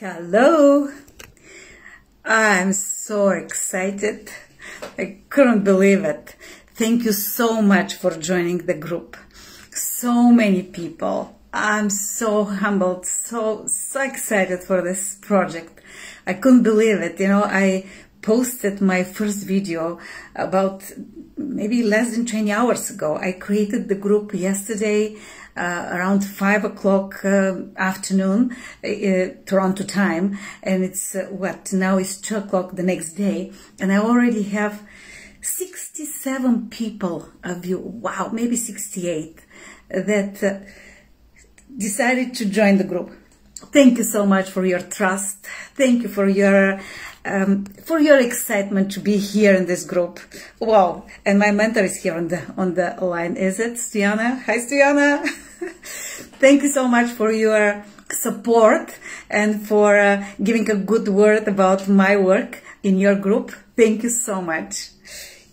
Hello, I'm so excited. I couldn't believe it. Thank you so much for joining the group. So many people. I'm so humbled, so excited for this project. I couldn't believe it. I posted my first video about maybe less than 20 hours ago. I created the group yesterday around 5 o'clock afternoon, Toronto time, and it's now is 2 o'clock the next day, and I already have 67 people of you, wow, maybe 68, that decided to join the group. Thank you so much for your trust. Thank you for your excitement to be here in this group. Wow! And my mentor is here on the line. Is it Stiana? Hi, Stiana. Thank you so much for your support and for giving a good word about my work in your group. Thank you so much.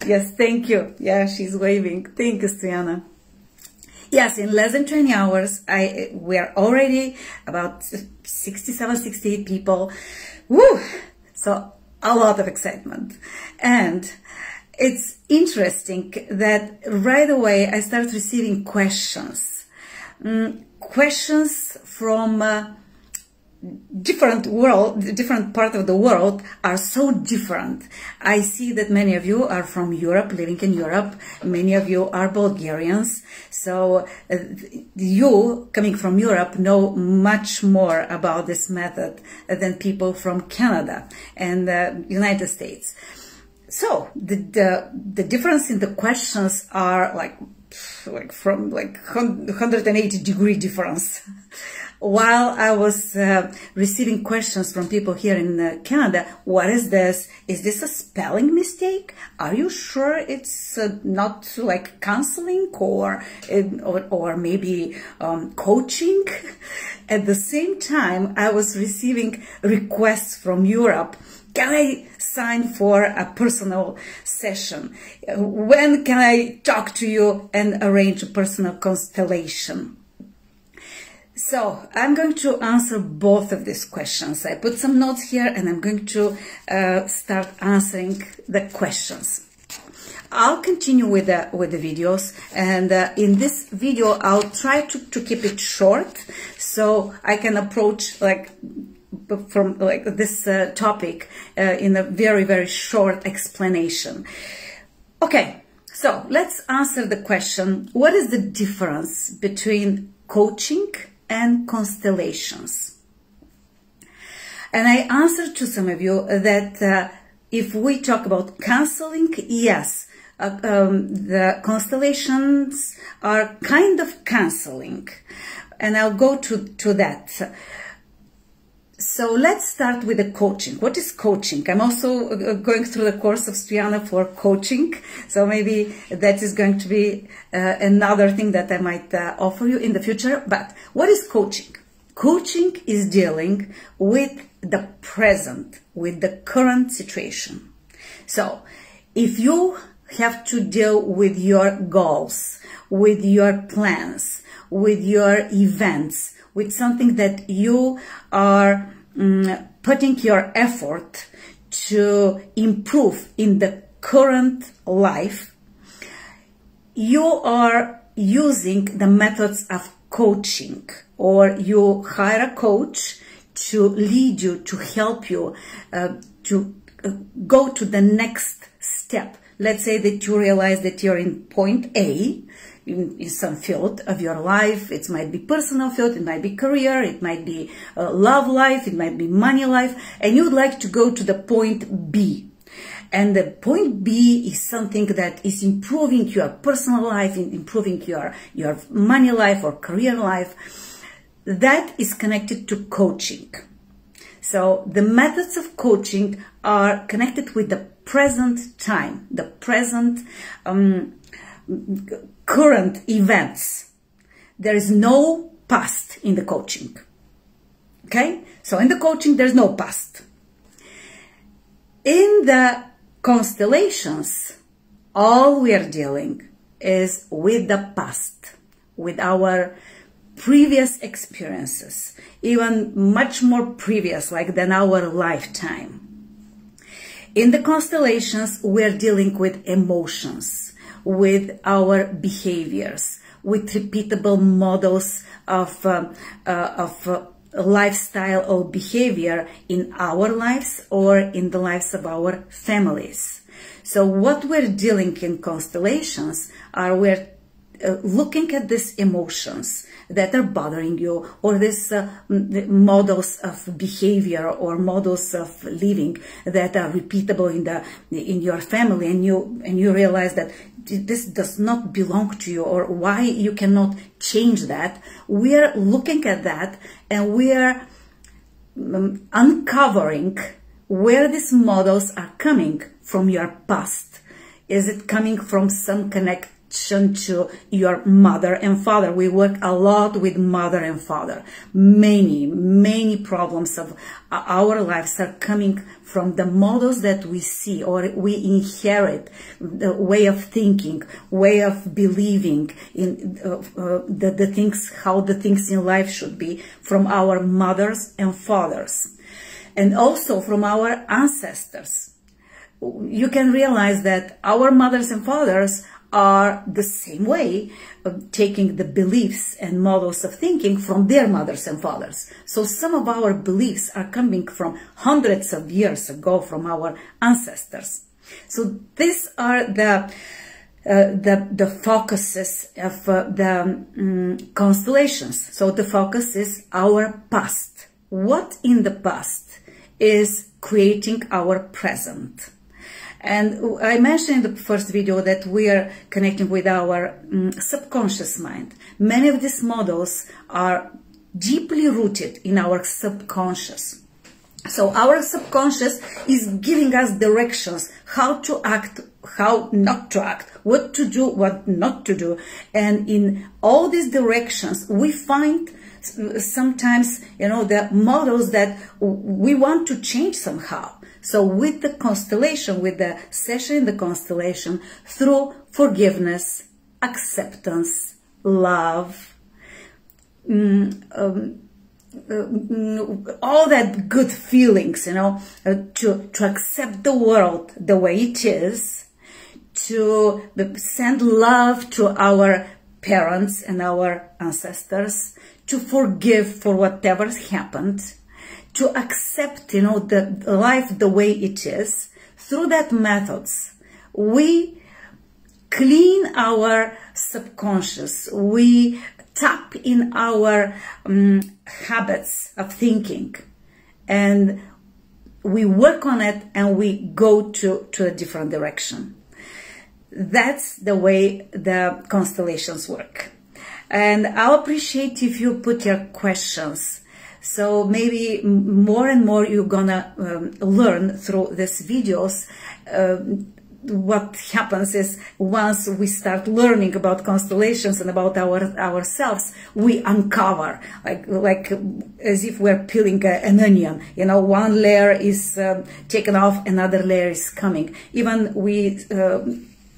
Yes, thank you. Yeah, she's waving. Thank you, Stiana. Yes, in less than 20 hours, we're already about 67, 68 people. Woo! So a lot of excitement. And it's interesting that right away I started receiving questions. Questions from different part of the world are so different. I see that many of you are from Europe, living in Europe. Many of you are Bulgarians. So you, coming from Europe, know much more about this method than people from Canada and the United States. So the difference in the questions are like 180-degree difference. While I was receiving questions from people here in Canada, what is this? Is this a spelling mistake? Are you sure it's not like counseling or maybe coaching? At the same time, I was receiving requests from Europe. Can I sign for a personal session? When can I talk to you and arrange a personal constellation? So I'm going to answer both of these questions. I put some notes here and I'm going to start answering the questions. I'll continue with the videos, and in this video I'll try to keep it short so I can approach from this topic in a very, very short explanation. Okay, so let's answer the question, what is the difference between coaching and constellations? And I answered to some of you that if we talk about counseling, yes, the constellations are kind of counseling, and I'll go to that. So let's start with the coaching. What is coaching? I'm also going through the course of Stiana for coaching, so maybe that is going to be another thing that I might offer you in the future. But what is coaching? Coaching is dealing with the present, with the current situation. So if you have to deal with your goals, with your plans, with your events, with something that you are putting your effort to improve in the current life, you are using the methods of coaching, or you hire a coach to lead you, to help you to go to the next step. Let's say that you realize that you're in point A, in some field of your life. It might be personal field, it might be career, it might be love life, it might be money life, and you would like to go to the point B. And the point B is something that is improving your personal life, improving your money life or career life. That is connected to coaching. So the methods of coaching are connected with the present time, the present current events. There is no past in the coaching. Okay? So in the coaching, there's no past. In the constellations, all we are dealing is with the past, with our previous experiences, even much more previous, like than our lifetime. In the constellations, we're dealing with emotions, with our behaviors, with repeatable models of lifestyle or behavior in our lives or in the lives of our families. So what we're dealing in constellations are we're looking at these emotions that are bothering you, or these models of behavior or models of living that are repeatable in your family, and you realize that this does not belong to you, or why you cannot change that. We are looking at that, and we are uncovering where these models are coming from your past. Is it coming from some connection to your mother and father? We work a lot with mother and father. Many problems of our lives are coming from the models that we see, or we inherit, the way of thinking, way of believing in the things, how the things in life should be, from our mothers and fathers, and also from our ancestors. You can realize that our mothers and fathers are the same way, taking the beliefs and models of thinking from their mothers and fathers. So some of our beliefs are coming from hundreds of years ago, from our ancestors. So these are the focuses of the constellations. So the focus is our past. What in the past is creating our present. And I mentioned in the first video that we are connecting with our subconscious mind. Many of these models are deeply rooted in our subconscious. So our subconscious is giving us directions, how to act, how not to act, what to do, what not to do. And in all these directions, we find sometimes, the models that we want to change somehow. So with the constellation, with the session in the constellation, through forgiveness, acceptance, love, all that good feelings, to accept the world the way it is, to send love to our parents and our ancestors, to forgive for whatever's happened, to accept, the life the way it is. Through that methods, we clean our subconscious, we tap in our habits of thinking, and we work on it, and we go to a different direction. That's the way the constellations work. And I'll appreciate if you put your questions. So maybe more and more you're gonna learn through these videos. What happens is, once we start learning about constellations and about ourselves, we uncover, like as if we're peeling an onion. One layer is taken off, another layer is coming. Even we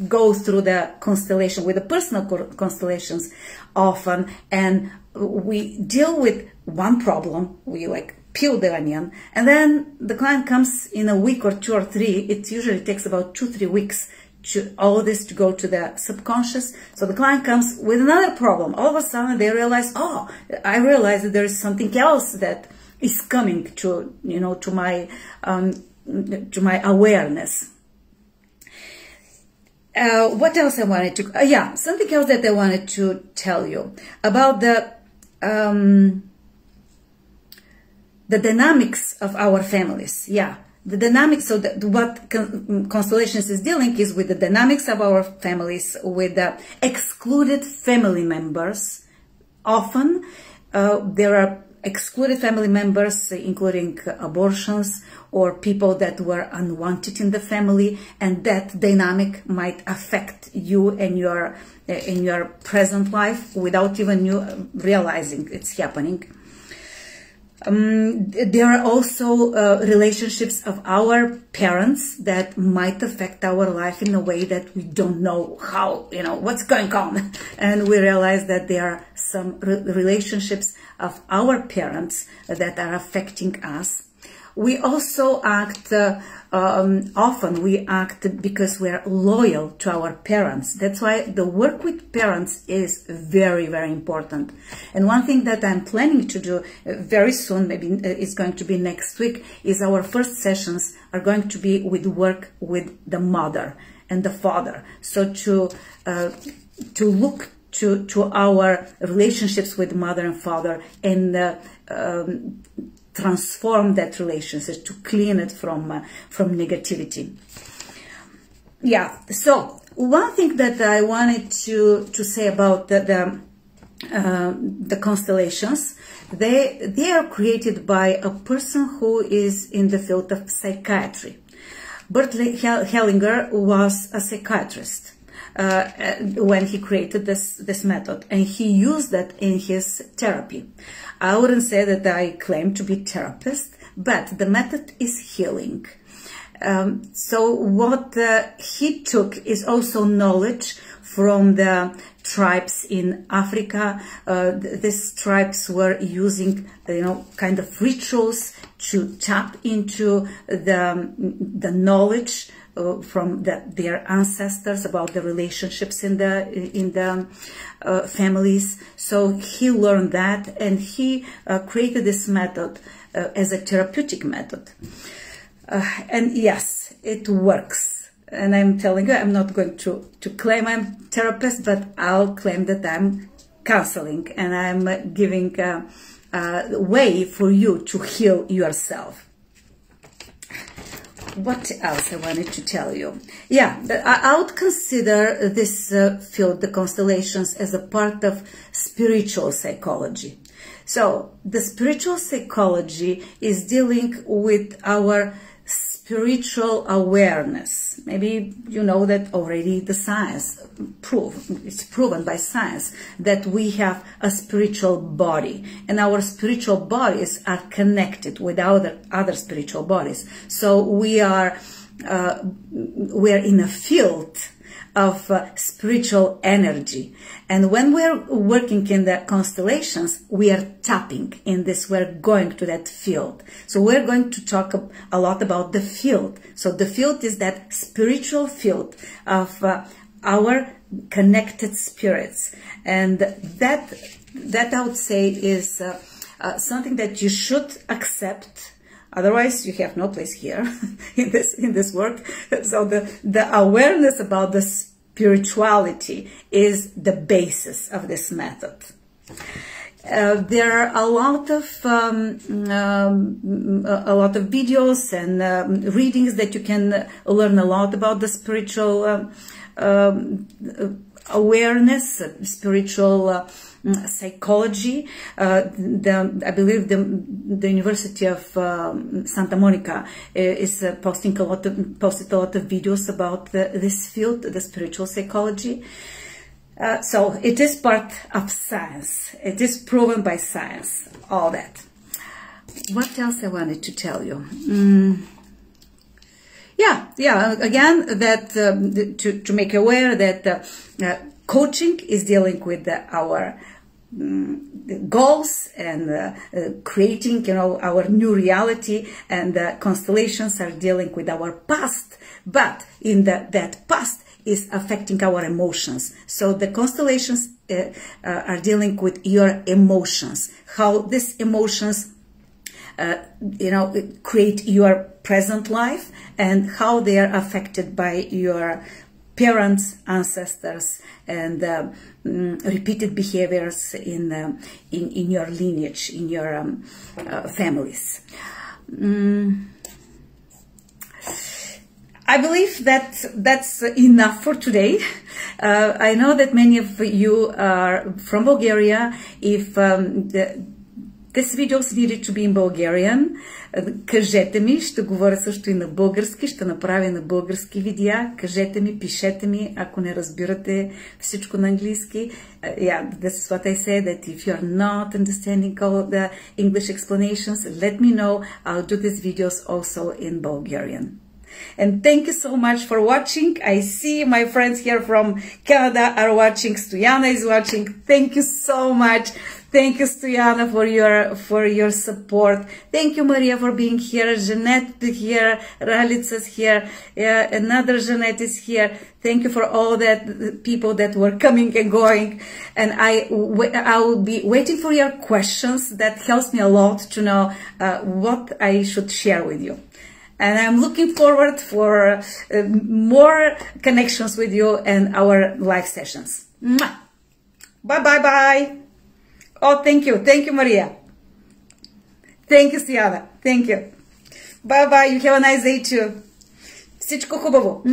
go through the constellation with the personal constellations often, and we deal with one problem, we peel the onion, and then the client comes in a week or 2 or 3. It usually takes about 2-3 weeks to all this to go to the subconscious. So the client comes with another problem. All of a sudden they realize, oh, I realize that there is something else that is coming to, to my awareness. What else I wanted to, something else that I wanted to tell you about the dynamics of our families. The dynamics. So what constellations is dealing is with the dynamics of our families, with the excluded family members. Often there are excluded family members, including abortions or people that were unwanted in the family, and that dynamic might affect you and in your present life without even you realizing it's happening. There are also relationships of our parents that might affect our life in a way that we don't know how, what's going on. And we realize that there are some relationships of our parents that are affecting us. We also act, often we act because we are loyal to our parents. That's why the work with parents is very, very important. And one thing that I'm planning to do very soon, maybe it's going to be next week, is our first sessions are going to be with work with the mother and the father. So to look to our relationships with mother and father and transform that relationship, to clean it from negativity. Yeah, so one thing that I wanted to say about the constellations, they are created by a person who is in the field of psychiatry. Bert Hellinger was a psychiatrist when he created this method, and he used that in his therapy. I wouldn't say that I claim to be a therapist, but the method is healing. So what he took is also knowledge from the tribes in Africa. These tribes were using, kind of rituals to tap into the knowledge from their ancestors about the relationships in the families. So he learned that, and he created this method as a therapeutic method. And yes, it works. And I'm telling you, I'm not going to claim I'm a therapist, but I'll claim that I'm counseling, and I'm giving a way for you to heal yourself. What else I wanted to tell you? Yeah, I would consider this field, the constellations, as a part of spiritual psychology. So the spiritual psychology is dealing with our spiritual awareness. Maybe you know that already the science it's proven by science that we have a spiritual body, and our spiritual bodies are connected with other spiritual bodies. So we are in a field of spiritual energy. And when we're working in the constellations, we are tapping in this, we're going to that field. So we're going to talk a lot about the field. So the field is that spiritual field of our connected spirits. And that I would say is something that you should accept. Otherwise, you have no place here in this work. So the awareness about the spirituality is the basis of this method. There are a lot of videos and readings that you can learn a lot about the spiritual awareness, spiritual psychology. I believe the University of Santa Monica is posted a lot of videos about this field, the spiritual psychology. So it is part of science. It is proven by science, all that. What else I wanted to tell you? Yeah, again, that to make you aware that coaching is dealing with our goals and creating, our new reality, and the constellations are dealing with our past, but in that past is affecting our emotions. So the constellations are dealing with your emotions, how these emotions create your present life, and how they are affected by your parents, ancestors, and repeated behaviors in your lineage, in your families. I believe that that's enough for today. I know that many of you are from Bulgaria. If This videos needed to be in Bulgarian. Кажете ми, ще говоря също и на български, ще направя на български видеа. Кажете ми, пишете ми, ако не разбирате всичко на английски. Yeah, this is what I say, that if you are not understanding all the English explanations, let me know. I'll do these videos also in Bulgarian. And thank you so much for watching. I see my friends here from Canada are watching. Stoyana is watching. Thank you so much. Thank you, Stoyana, for your support. Thank you, Maria, for being here. Jeanette here. Ralitsa is here. Another Jeanette is here. Thank you for all that people that were coming and going. And I will be waiting for your questions. That helps me a lot to know what I should share with you. And I'm looking forward for more connections with you and our live sessions. Bye, bye, bye. Oh, thank you. Thank you, Maria. Thank you, Siana. Thank you. Bye, bye. You have a nice day too. Всичко хубаво.